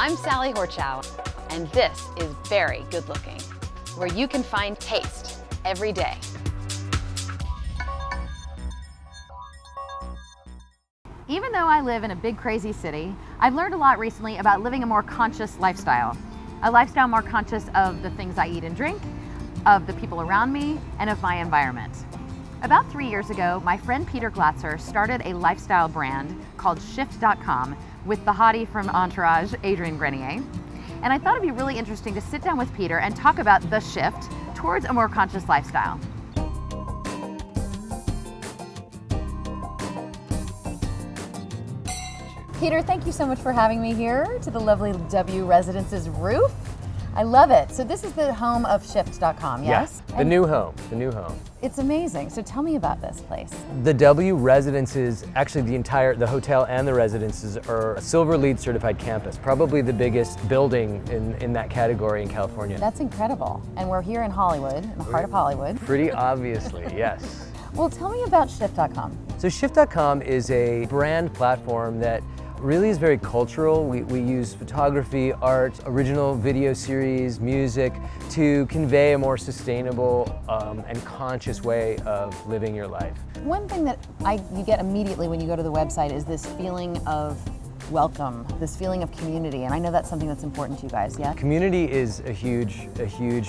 I'm Sally Horchow, and this is Very Good Looking, where you can find taste every day. Even though I live in a big, crazy city, I've learned a lot recently about living a more conscious lifestyle. A lifestyle more conscious of the things I eat and drink, of the people around me, and of my environment. About 3 years ago, my friend Peter Glatzer started a lifestyle brand called Shft.com with the hottie from Entourage, Adrian Grenier. And I thought it'd be really interesting to sit down with Peter and talk about the shift towards a more conscious lifestyle. Peter, thank you so much for having me here to the lovely W Residence's roof. I love it. So this is the home of Shft.com, yes? Yes, the new home, the new home. It's amazing. So tell me about this place. The W Residences, actually the hotel and the residences are a Silver LEED certified campus, probably the biggest building in that category in California. That's incredible. And we're here in Hollywood, in the heart of Hollywood. Pretty obviously, yes. Well, tell me about Shft.com. So Shft.com is a brand platform that really is very cultural. We use photography, art, original video series, music to convey a more sustainable and conscious way of living your life. One thing that you get immediately when you go to the website is this feeling of welcome, this feeling of community, and I know that's something that's important to you guys, yeah? Community is a huge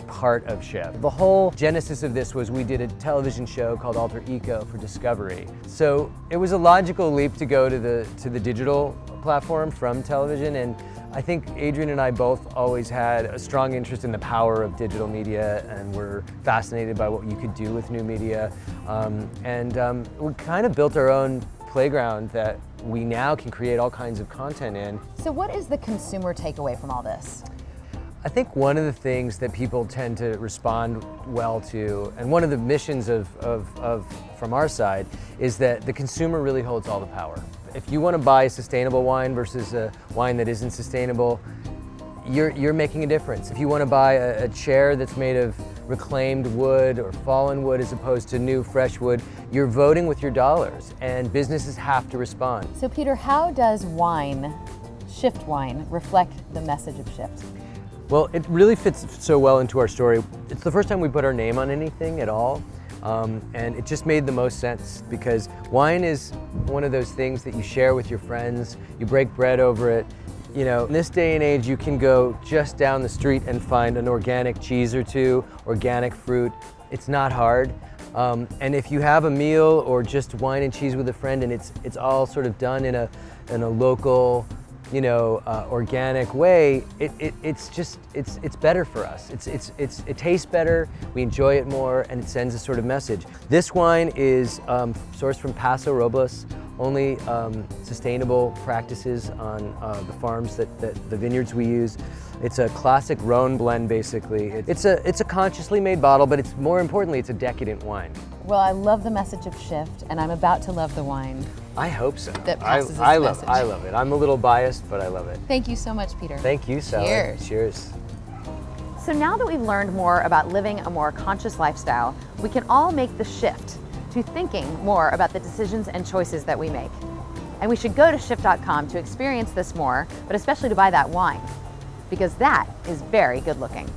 part of Shft. The whole genesis of this was we did a television show called Alter Ego for Discovery. So it was a logical leap to go to the digital platform from television, and I think Adrian and I both always had a strong interest in the power of digital media, and we're fascinated by what you could do with new media. We kind of built our own playground that we now can create all kinds of content in. So what is the consumer takeaway from all this? I think one of the things that people tend to respond well to, and one of the missions from our side, is that the consumer really holds all the power. If you want to buy a sustainable wine versus a wine that isn't sustainable, you're making a difference. If you want to buy a chair that's made of reclaimed wood or fallen wood as opposed to new fresh wood, you're voting with your dollars, and businesses have to respond. So Peter, how does wine, Shft wine, reflect the message of Shft? Well, it really fits so well into our story. It's the first time we put our name on anything at all, and it just made the most sense because wine is one of those things that you share with your friends, you break bread over it. You know, in this day and age, you can go just down the street and find an organic cheese or two, organic fruit. It's not hard. And if you have a meal or just wine and cheese with a friend and it's all sort of done in a local, organic way, it's better for us. It tastes better, we enjoy it more, and it sends a sort of message. This wine is sourced from Paso Robles, only sustainable practices on the farms that the vineyards we use. It's a classic Rhone blend, basically. It's a consciously made bottle, but more importantly, it's a decadent wine. Well, I love the message of Shft, and I'm about to love the wine. I hope so. That passes this message. I love it. I'm a little biased, but I love it. Thank you so much, Peter. Thank you, Sally. Cheers. Cheers. So now that we've learned more about living a more conscious lifestyle, we can all make the shift to thinking more about the decisions and choices that we make. And we should go to Shft.com to experience this more, but especially to buy that wine, because that is very good looking.